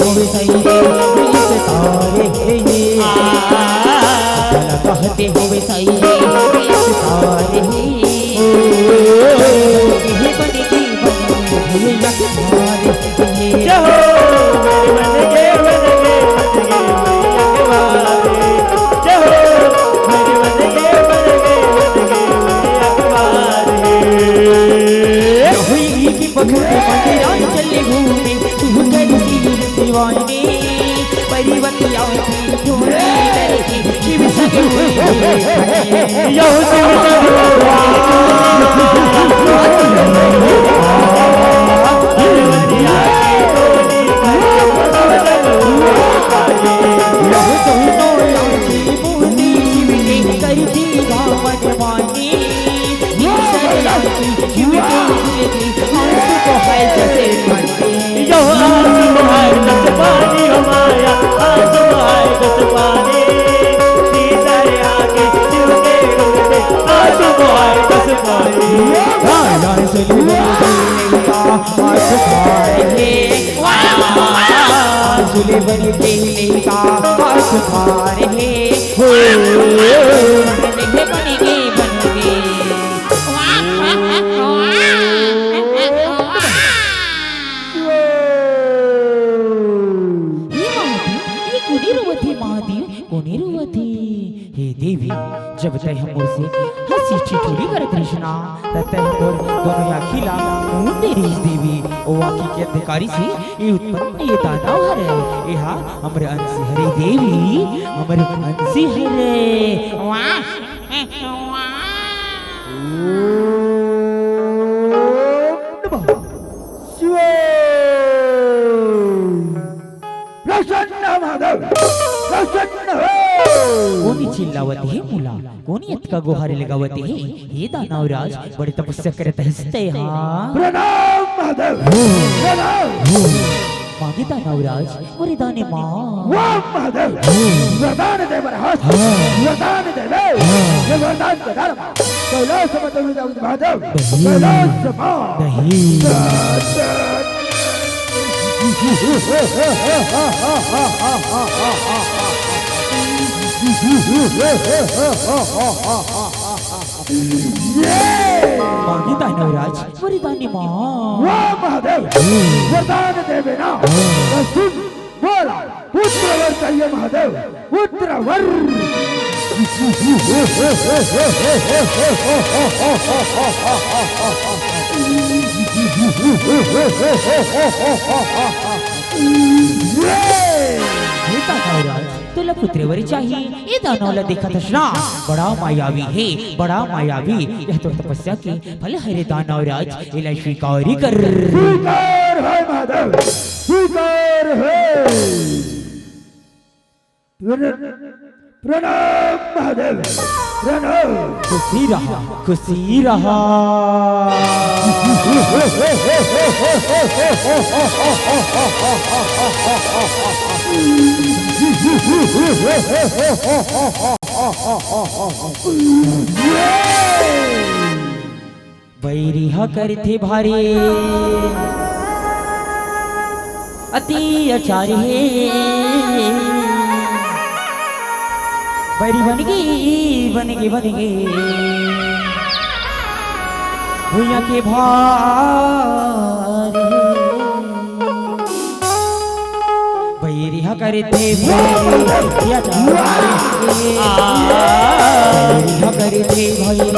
हुए सही सितारे कहते हुए सही सितारे चले घूमे तू दीवाने परिवतिया शिव झूले बनी खेलने का सुखार है हे देवी जब तय हम से हंसी ठिठुरी कर कृष्णा तय हम दोनों अखिला तेरी देवी ओ आखी के अधिकारी से ये उत्पन्न ये दानव हरे यहा हमरे अंश हरे देवी हमरे अंश हरे वाह कोनी चिल्लावती है मुला कोनी इतका गुहारे लगावती है ये दानवराज बड़ी तपस्या करते हंसते हां प्रणाम महादेव प्रणाम मागे दानवराज मोरे दाने मां वाह महादेव वरदान दे बरहास वरदान दे ये वरदान का धर्म कैलाश मत महादेव कैलाश मां नहीं मांगी दानवराज वरदानी मां वाह महादेव वरदान देवे ना सुन बोला पुत्र वर चाहिए महादेव पुत्र वर तुला पुत्रवर चाहिए ये दानवला देखा था बड़ा मायावी है बड़ा मायावी यह तो तपस्या की फल हरे दानवराज इला स्वीकारी कर स्वीकार है महादेव स्वीकार है प्रणाम महादेव प्रणाम खुशी रहा बैरिहा करते भारी अति अचारी बैरी बन गई भैया के भार बैरिहा करते भैया करते भैया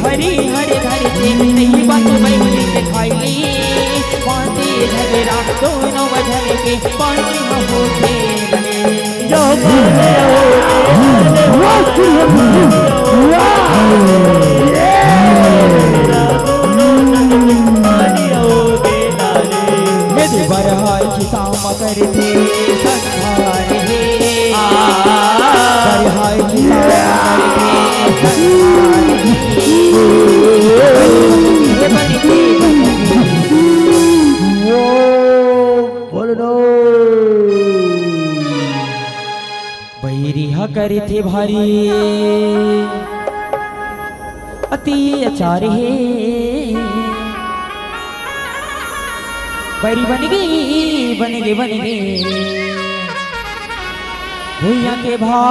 हरी हरे धरती नहीं बात बैठी से खाईली पांती झगड़ा दोनों बजल के पानी होते जो बरहाई साम करते संहार हे बरहाई साम करते बैरिहा करे थे भारी अति अचार हे बैरी बन गई भैया के भारे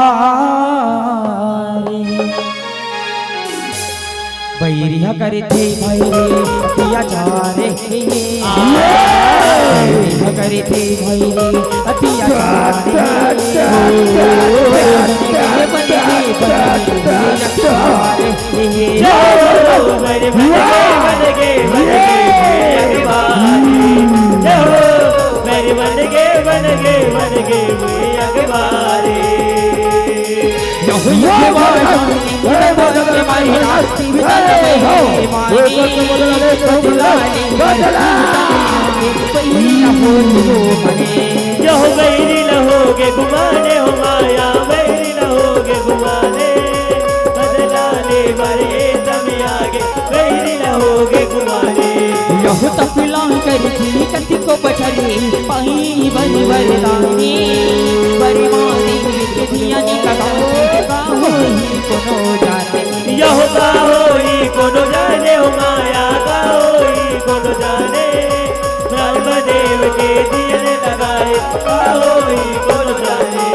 बैरिया करे थे भैरे अतिया चारे बैरिया करे थे भैरे अतिया लहोगे घुमाने हो माया बैरी लहोगे घुमाने बदलाने बड़े दम आगे बैरी लहोगे घुमाने यह तफिला करती कति को बचली पाई बनी बरदानी बरमानी दियानी का कोनो जाने यह का होई कोनो जाने हो माया का होई कोनो जाने ब्रह्मदेव के दियन लगाए का होई कोनो जाने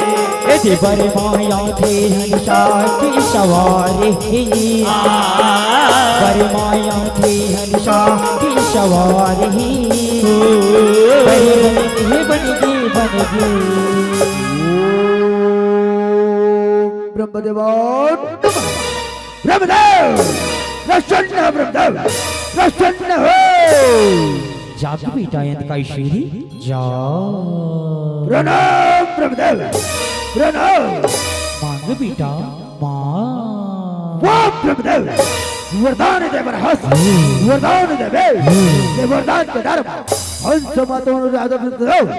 ऐसे बरमाया थे हंसा की सवारी बरमाया थे हंसा की सवारी बन गई ब्रह्मदेव ब्रह्मदेव प्रसन्न ब्रह्मदेव प्रसन्न हो जाग बेटा यंत का शेरी जा प्रणाम ब्रह्मदेव प्रणाम मांग बेटा मां वाह ब्रह्मदेव वरदान देव हंस वरदान देवे ये वरदान के दर हंस मातों राजा ब्रह्मदेव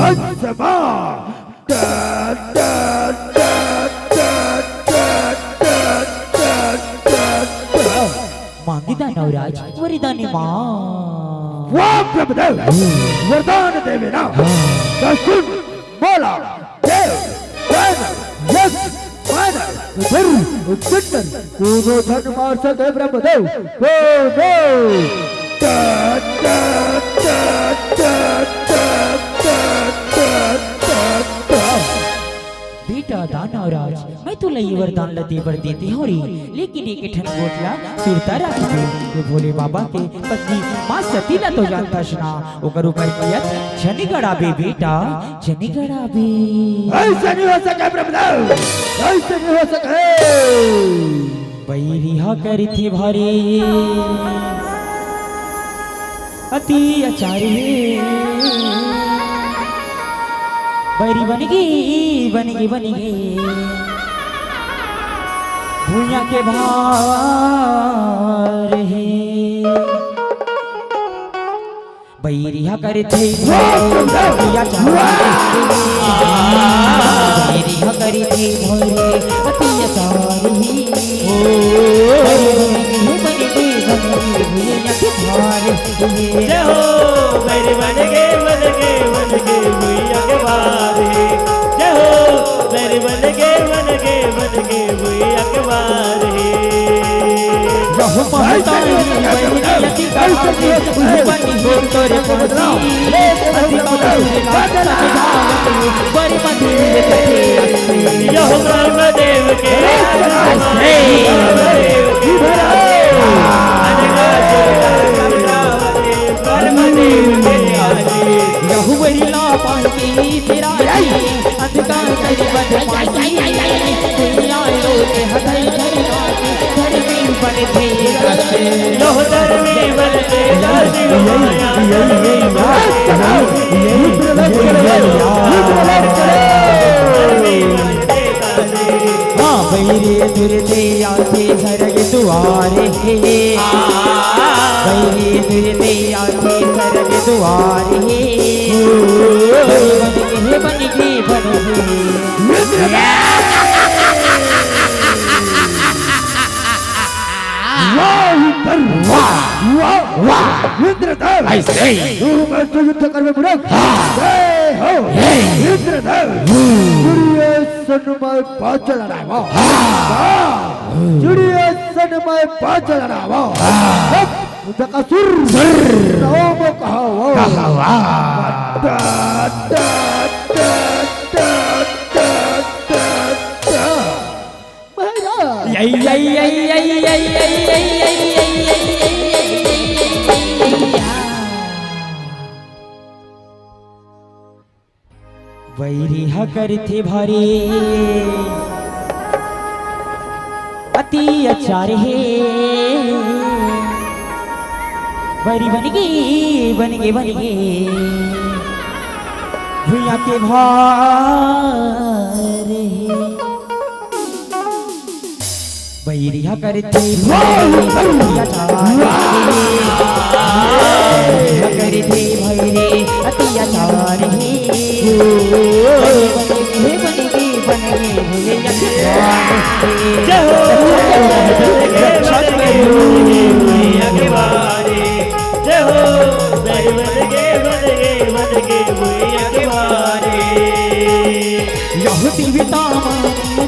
हंस मां मांगिदा नवराज वरदानी मां वाह ब्रह्मदेव वरदान देवे ना दसुन बोला देव यस माना उधर उच्चतर को धन मार सके ब्रह्मदेव को नो बेटा दानवराज मैं तो लई वरदान लते पर देती हो रही लेकिन एक ठन बोतला सुरता रख दे ये भोले बाबा के पत्नी मां सती ना तो जानता सुना ओकर ऊपर किया जनिगड़ा बे बेटा जनिगड़ा बे ऐसा नहीं हो सके ब्रह्मदेव ऐसा नहीं हो सके बैरिहा करी थी भारी अति अचारी बैरी बन गई भूया के भार है बैरिया करे थे बैरिया करे थे भोरे अतिया सारी भूया के भार जय हो मेरे बन गए भूया के बारे जय हो मेरे बन गए भूया के बारे ब्रह्मदेव के यहुवरिला पानी तेरा अंधकार करी बन दुनिया लोटे हथई धरना धरती बन थे लोह धरती बन थे हाँ बैरी इंद्रदेव ऐसे तू मैं तो युद्ध करवे बुड़क जय हो इंद्रदेव सूर्य में पांच लड़ावा सूर्य में पांच लड़ावा जकासुर नाम कहावा वैरिहा करथे भारी अति अचार है बरी बन गे भुइया के भार वैरिहा करथे भारी अचार करथे भैरे अति अचार है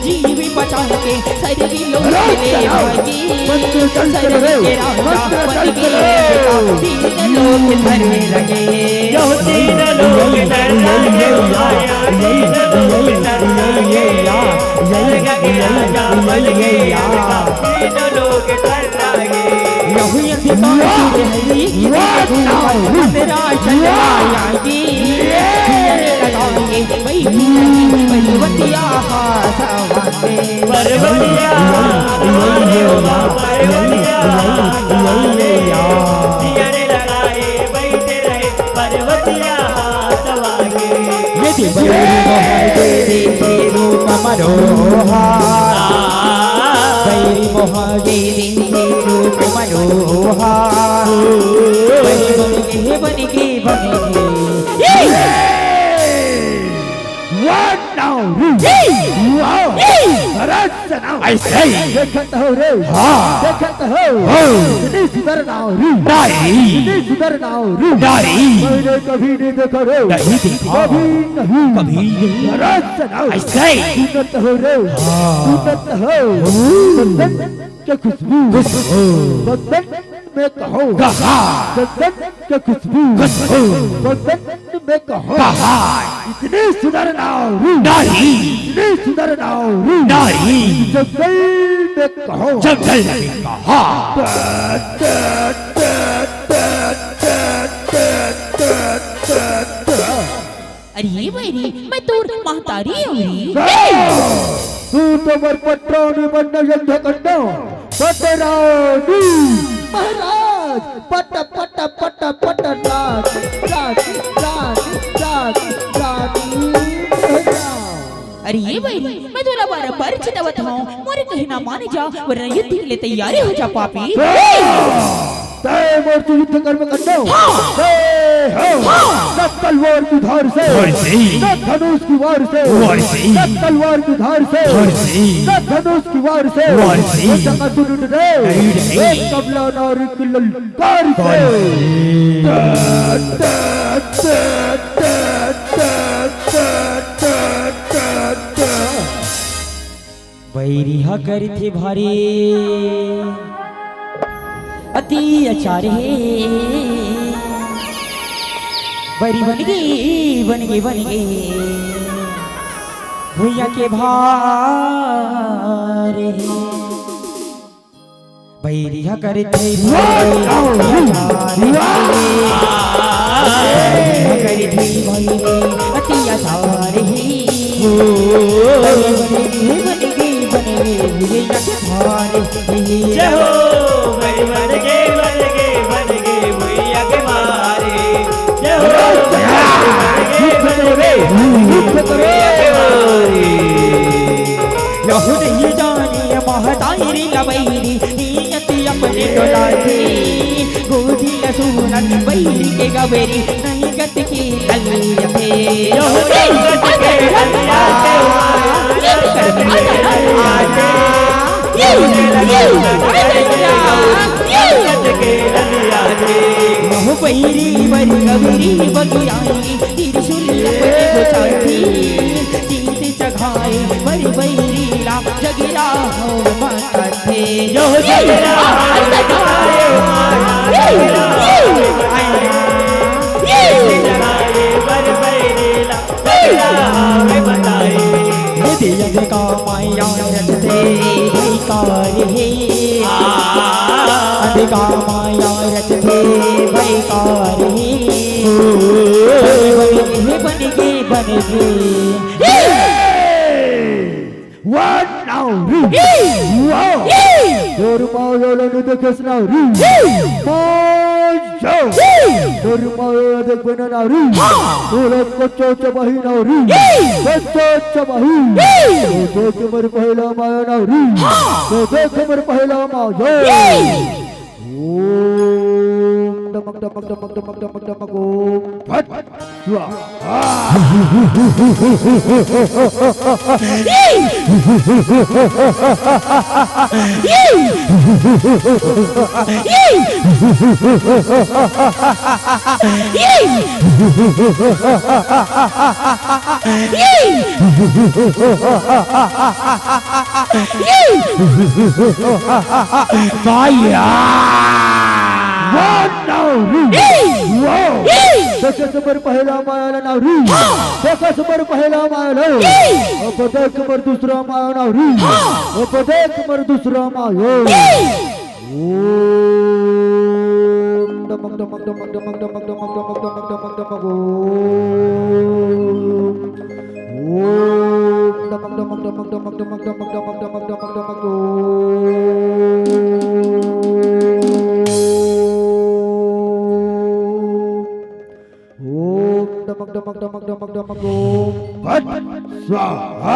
जीवी बचा के सरी लोग धरने लगे तीन लोग देखता हो रे देखता हो सुधर ना हो सुधर ना हो मैंने कभी नहीं देखा रे कभी नहीं ऐसे सुनता हो रे सुनता हो बदन के खुशबू बदन में कहो बदन के खुशबू बदन में कहो इतने सुधर ना हो इतने सुधर ना हो जंगल में कहो जंगल में कहा अरे वैरी मैं तो महतारी हूँ तू तो मर पटरानी बनना युद्ध करना पटरानी महाराज पट पट पट पट राज राज राज राज रानी अरे ये भाई मैं थोड़ा बार परिचित बताऊं मोरे कहीं ना माने जा वरना युद्ध के लिए तैयारी हो जा पापी तय मोर से युद्ध कर्म करना न तलवार की धार से न धनुष की वार से न तलवार की धार से न धनुष की वार से जकासुर रे एक कबला नार की ललकार से वैरिहा करथे भारी अति अचार है बरी बन गई भुइया के भार है वैरिहा करथे भारी अति अचार है जय हो मेरी बन गए भैया के मारे जय हो नहीं जाने महतारी लबैरी नियति अपने डोलाती गोदी लसूनन बैरी के गवेरी नहीं गत की ललियते महु बैरी बरी गबरी बगियाई त्रिशूल लपटे गोचाई जीत जगाए बरी बैरी ला जगिरा हो माता थे जो जगिरा जगाए बर बैरीला जगिरा बताए दिया का माया रचते भैकार हे अधिका माया रचते भैकार हे बन गे What now? Wow! Dormayola nudekas now. Mojo! Dormayola dekbena now. Ulat kocho chabahi now. Kocho chabahi. Kocho kamar pahla maya now. Kocho kamar pahla maya. Om damak damak damak damak damak damak om. What? Wow! What now? Wow! Deka sebar pahla maya now. Deka sebar pahla maya now. Dek sebar dusra maya now. Dek sebar dusra maya. Om damak damak damak damak damak damak damak damak damak damak om. Om damak damak damak damak damak damak damak damak damak damak om. Damak damak damak damak damak om. Pat swaha.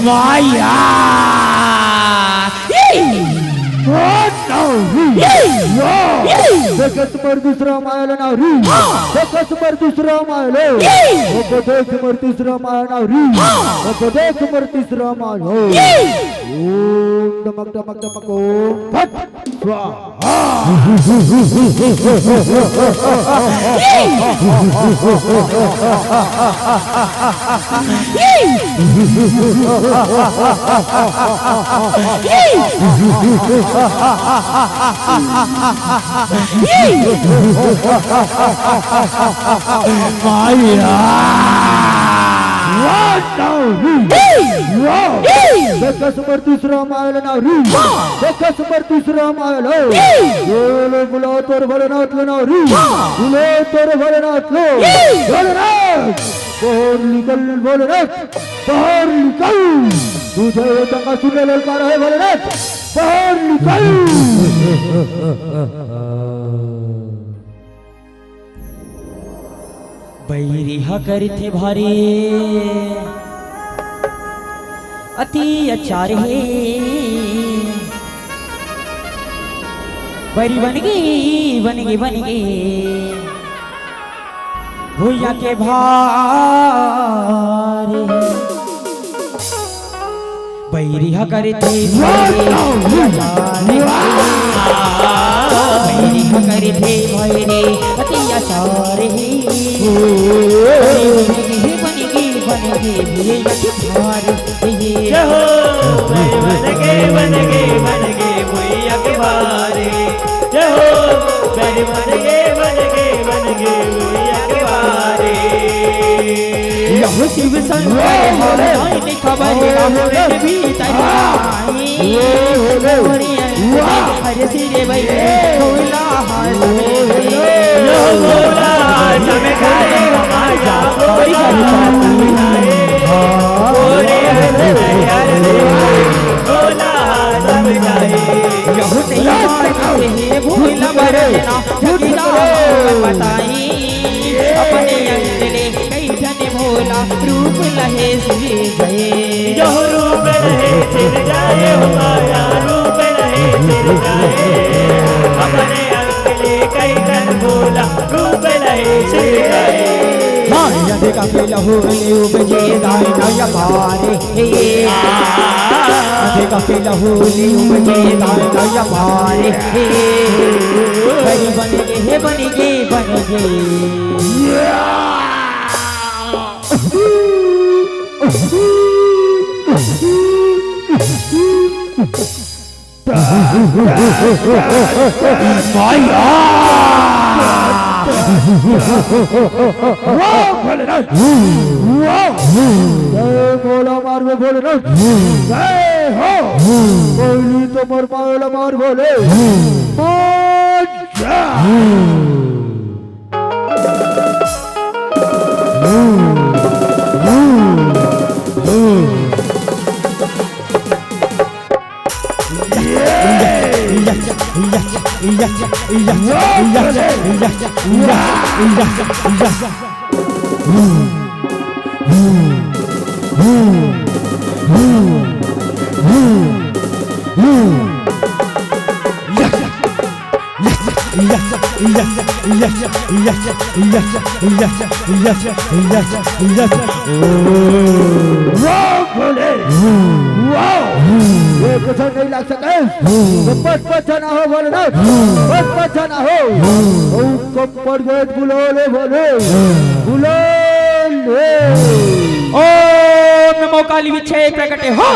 Maya! What now? Deka sebar dusra maya now. Deka sebar dusra maya. Dek sebar dusra maya now. Dek sebar dusra maya. Om damak damak damak om. Pat swaha. Maya! What now? Wow! Deka sebar dusra maya now. Deka sebar dusra maya now. Yolo bulator bharanat now. Bulator bharanat lo. Bharanat! Bahar nikal bharanat. Bahar nikal. तुझे तंगा सुनने ललकार है भोलेनाथ बाहर निकल बैरिहा करथे भारी अति अचार हे बैरी बन गई भूया के भारे बैरिहा करथे बैरिहा करथे भारे अति अचार हे बन गई भूया के भारे जय हो बन गए भैया के बारे जय हो बन गए भैया के बारे यहो शिव संसार होने खबर होने भी तराई हरे सिरे भाई होला हाल में होला समय खाए आजा कोई होला समय खाए यहो नहीं भूला बरना माया रूप रहे सिर जाए अपने अंग ले कई तन बोला रूप रहे सिर जाए माया देखा के लहू ले उपजे दाई नया मारे देखा के लहू ले उपजे दाई नया मारे बन गे बन गे बन गे माया बोला मार में बोले ना हो बोली तो मर पाओ मार बोले कुछ नहीं लग सके पच ना हो बोले ना पच ना हो कपड़ गए बुलोले बोले बुलोले ओम नमो काली विच्छे प्रकटे हो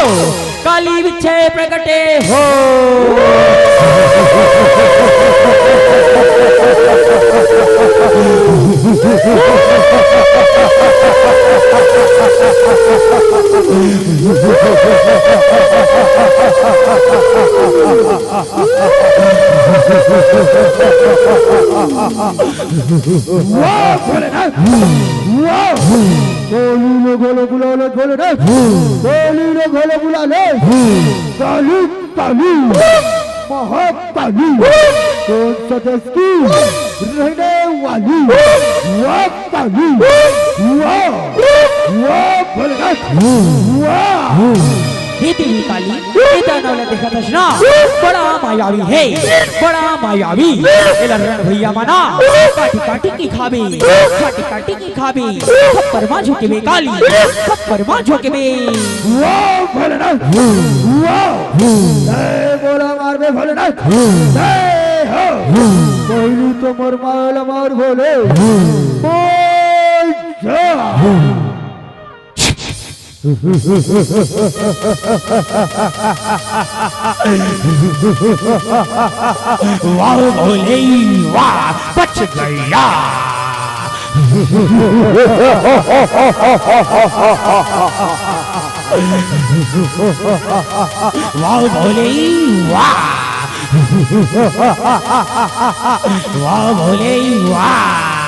काली विच्छे प्रकटे हो गोलो बुलाले गोले ना गोली लो गोलो बुलाले काली काली महाकाली कौन सा देश की रहने वाली वाह काली वाह भोलेनाथ वाह ये देवी काली ये दानव देखा था ना बड़ा मायावी है बड़ा मायावी रण भैया माना काटी काटी की खाबी काटी काटी की खाबी खप्पर मां झुके में काली खप्पर मां झुके में वाह भोलेनाथ वाह जय बोला मार में भोलेनाथ जय हो कोई तो मर मार भोले बोल जा वाह भोले वाह बच गया वाह भोले वाह वाह भोले वाह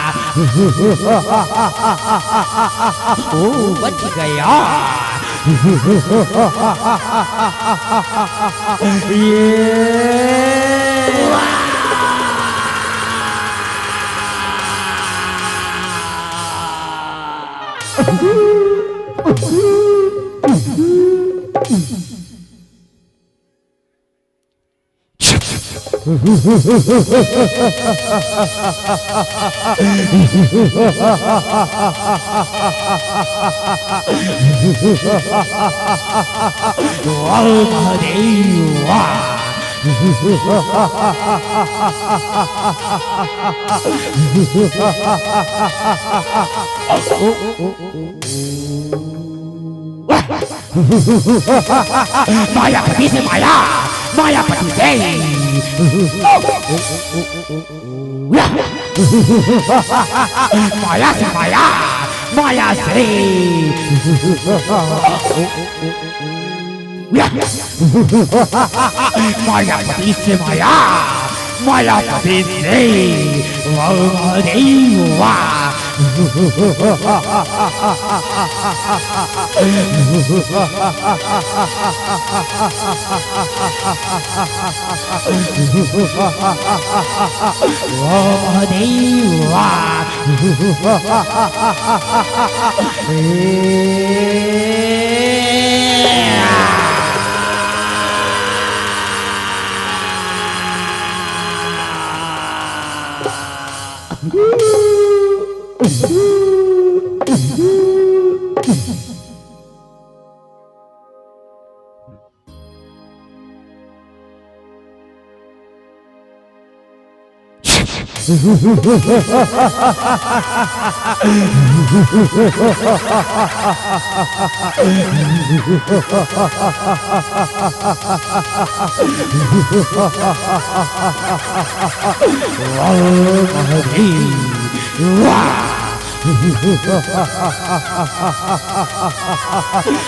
ओ बच गया मायापति से माया मायापति से माया से माया माया से मायापति से माया मायापति से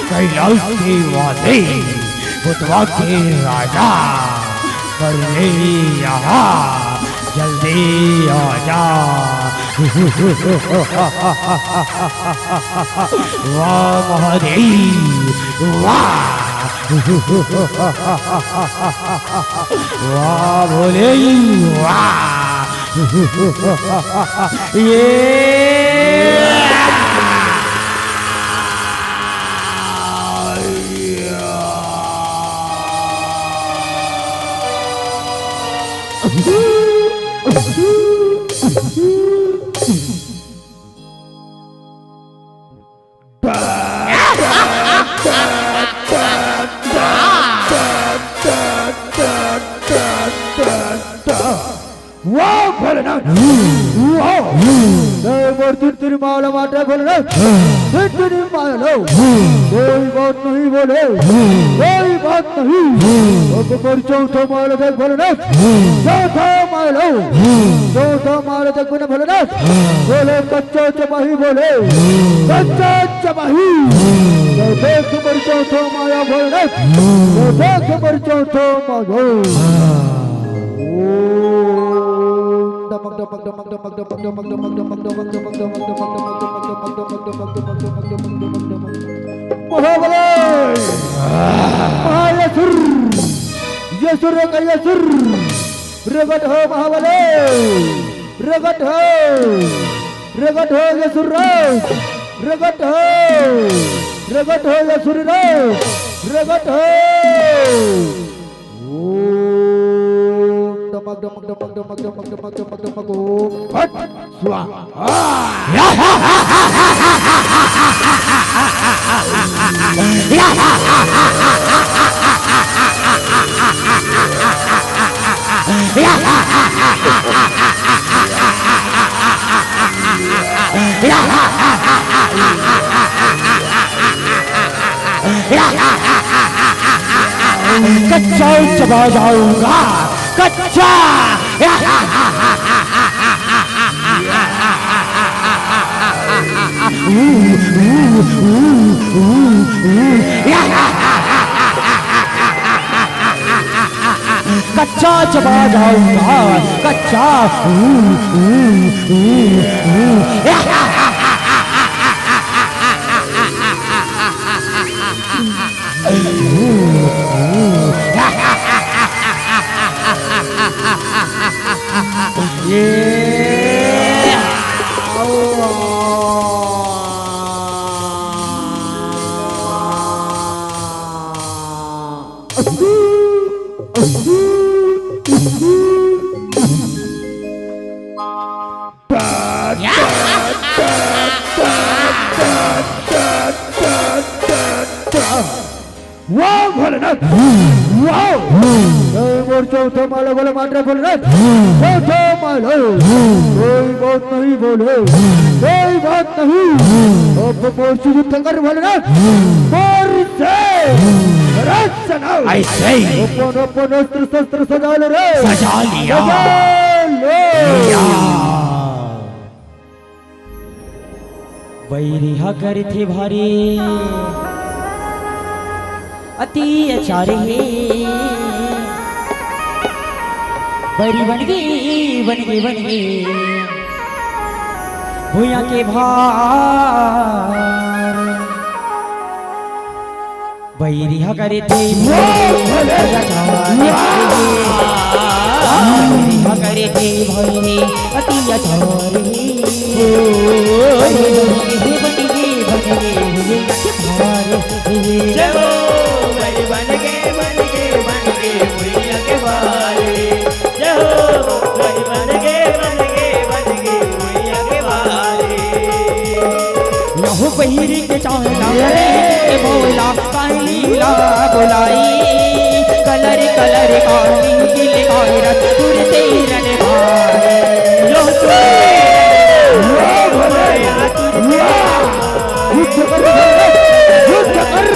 कैलाश के वाले बुतवा के राजा करने यहाँ जल्दी आजा। वाह महादेव वाह, वाह भोले वाह। तिरमाला माटे भोलेनाथ तिरमाला कोई बात नहीं बोले, कोई बात नहीं। अब पर चौथा माला देख भोलेनाथ, चौथा माला देख भोलेनाथ। बोले कच्चा चपाही, बोले कच्चा चपाही। देख पर चौथा माया भोलेनाथ, देख पर चौथा माया। प्रगट हो महाबले, प्रगट हो, प्रगट हो यसुरराज, प्रगट हो, प्रगट हो यसुरराज, प्रगट हो। डमक डमक डमक डमक डमक डमक डमक डमक ओम फट स्वाहा। कच्चा चबा जाऊंगा, कच्चा। कच्चा चबा जाऊंगा, कच्चा। वाह भोलेनाथ, वाह मोर चौथा माला बोले मात्रा भोलेनाथ, चौथा माला। कोई बात नहीं बोले, कोई बात नहीं। अब मोर युद्ध कर भोलेनाथ, मोर से रचना ऐसे अपन अपन अस्त्र शस्त्र सजा लो रे, सजा लिया, लिया। बैरिहा करथे भारी अति अचारे, बैरी बन गई भूया के भार। बैरिहा करे थे बैरिहा करे थे भैरे अति अचारे, बन गए भैया के बारे। जय हो बन गए कलर काली गिल कायरत तुरते रण भाई यो युद्ध कर युद्ध कर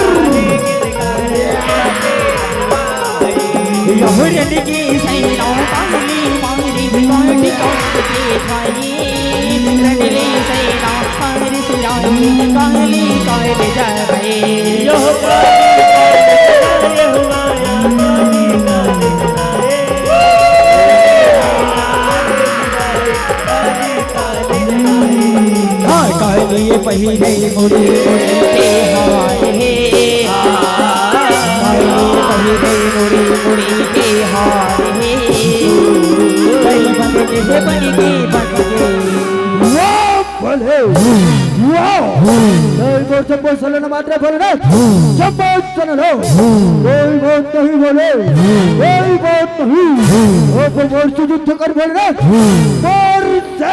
यहुरन की सैना काली मारी काटी काटी खाई रणले सैना हर सिराई काली काट जाए यो काली हुमाया हाँ काली पहिरे मुड़ी मुड़ी के हारे काली पहिरे मुड़ी मुड़ी के हारे बन के बन के बोले वाओ कोई बोल सब बोलना मात्रा बोलना सब बोलना कोई बात नहीं बोले कोई बात नहीं वो बोल से युद्ध कर बोलना और से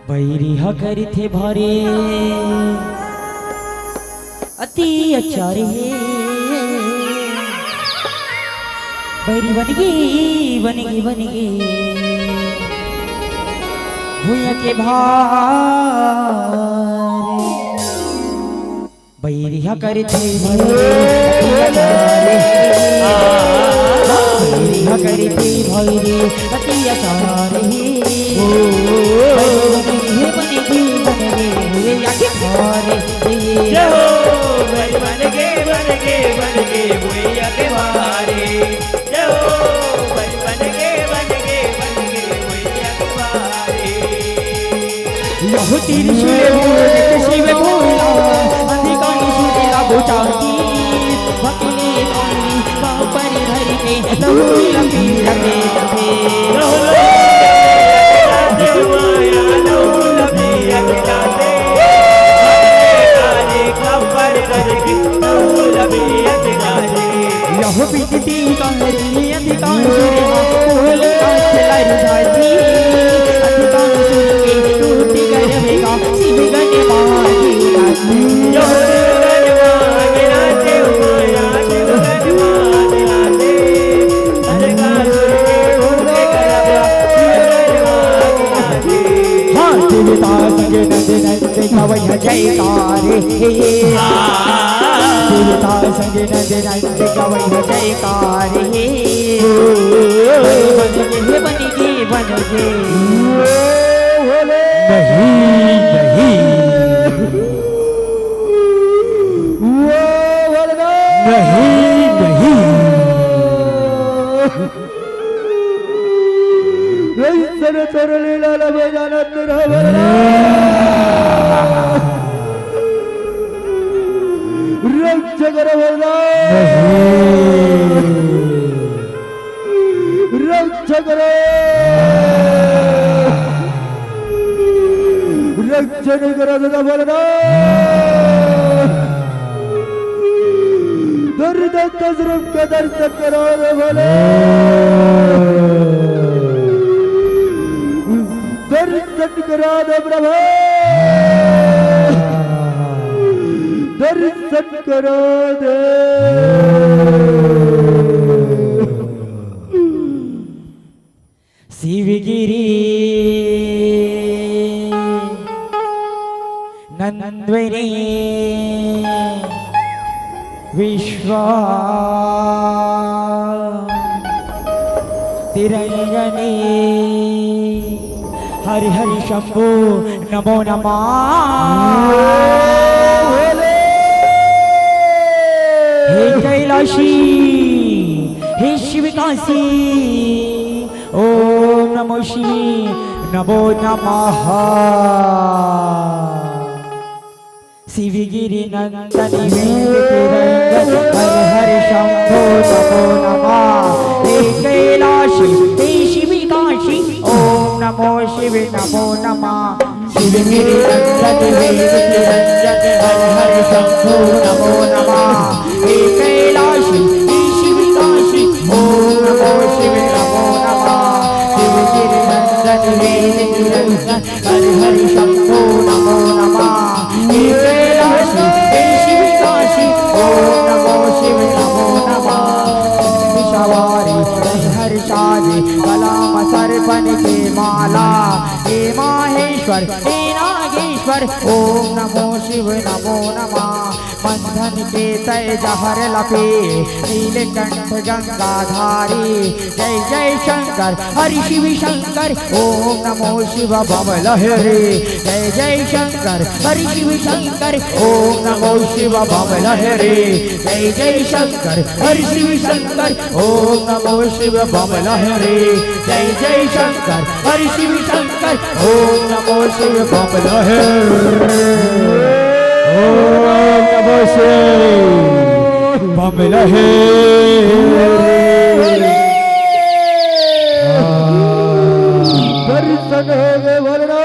बैरिया कर थे भरे अति अच्छा रे बैरी बन गई भूया के भार बैरिया कर थे भरे बैरिया कर थे भरे अति अच्छा रे बन के भैया के बारे बन के भैया के बारे यह तीर शिव भोला अधिकारी सुतेला बुचाती वकीले काली पर धर के लहू लगे लगे यह बीतती कांगरी अधिकार सुरेगा लर जाती अधिकार सुर के टूट गएगा शिव गण मारी हाँ देवता संग नंद नंद कवय जयकारे देवता संग नंद नंद कवय जयकारे बन गे रक्षण करो बोलना दर्द तजरुब का दर्द करो बोले दर्शन करा दे प्रभु, दर्शन करा दे। शिवगिरी नंदवनी विश्वा तिरंगनी हरि हरि शंभो नमो नमः। हे कैलाशी हे शिव काशी ओम नमो शिवे नमो नमः। शिवगिरि नंदनी वेद हर हर शंभो नमो नमः। हे कैलाशी हे शिव काशी ओम नमो शिव नमो नमः। शिवगिरि नंदनी वेद हर हर शंभो नमो नमः। हे कैलाशी हे शिव काशी ओम नमो शिव नमो नमः। शिवगिरि नंदनी वेद हर हर शंभो नमो नमः। हे कैलाशी हे शिव काशी ओम नमो शिव नमो नमः। विषवारी हर साजे कलाम सर्पण के माला। हे माहेश्वर हे नागेश्वर ओम नमो शिव नमो नमः। बंधन के तय जहर लपे नीलकंठ गंगाधारी। जय जय शंकर हरि शिव शंकर ओम नमो शिव भव लहरी। जय जय शंकर हरि शिव शंकर ओम नमो शिव भव लहरी। जय जय शंकर हरि शिव शंकर ओम नमो शिव भव लहरी। जय जय शंकर हरि शिव शंकर ओम नमो शिव भव लहरी। ओम नमो शिव भव लहरी। दर्शन हो गए वरना,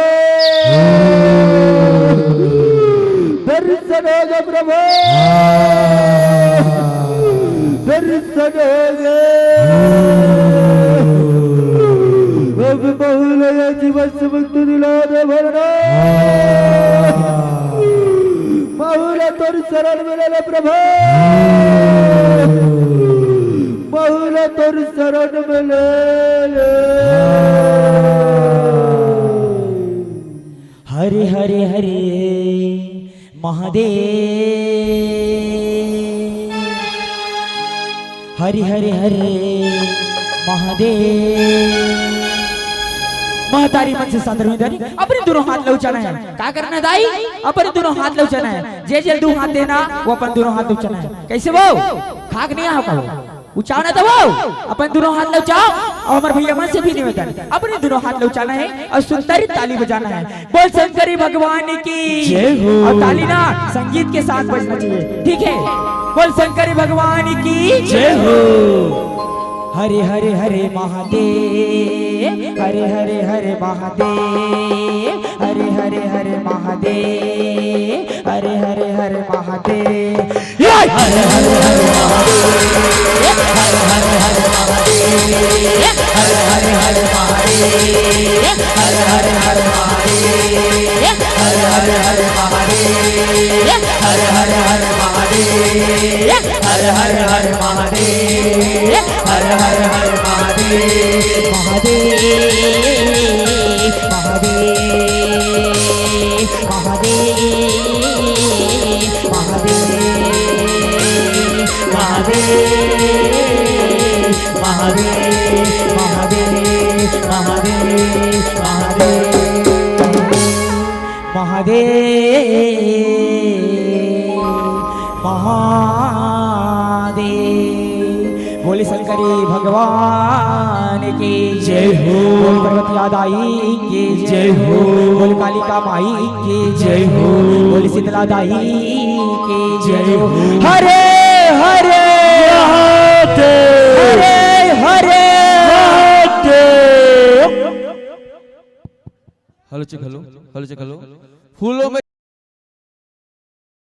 दर्शन हो गए प्रभु, दर्शन हो गए। अब बहुल जीवन से मुक्ति दिला दे वरना, बहुल तोर शरण मिले प्रभु, बहुल तोर शरण मिले। हरे हरे हरे महादेव। हरे हरे हरे महादेव। महतारी मन से सादर में दाई अपने दोनों हाथ लौचाना है। क्या करना है दाई? अपने दोनों हाथ लौचाना है। जे जे दो हाथ देना वो अपन दोनों हाथ लौचाना है। कैसे वो खाक नहीं आओ कहो उचाओ ना तो वो अपन दोनों हाथ लौचाओ। और हमारे भैया मन से भी नहीं होता अपने दोनों हाथ लौचाना है और सुंदर ताली बजाना है। बोल शंकरी भगवान की जय हो। और ताली ना संगीत के साथ बजना चाहिए, ठीक है? बोल शंकरी भगवान की जय हो। हरे हरे हरे महादेव। हरे हरे हरे महादेव। हरे हरे हरे महादेव। हरे हरे हरे महादेव। हरे हरे हरे महादेव। हरे हरे हरे महादेव। हरे हरे हरे महादेव। हरे हरे हरे महादेव। हरे हरे हरे महादेव। हरे हरे हरे महादेव। हरे हरे हरे महादेव। हरे हरे हरे महादेव। महादेव महादेव महादेव महादेव महादेव महादेव महादेव महादेव महादेव। बोले शंकरी भगवान की जय हो। बोल पर्वतिया दाई की जय हो। बोल कालिका माई की जय हो। बोल शीतला दाई की जय हो। Hare Hare Hare Hare hello check hello फूलों में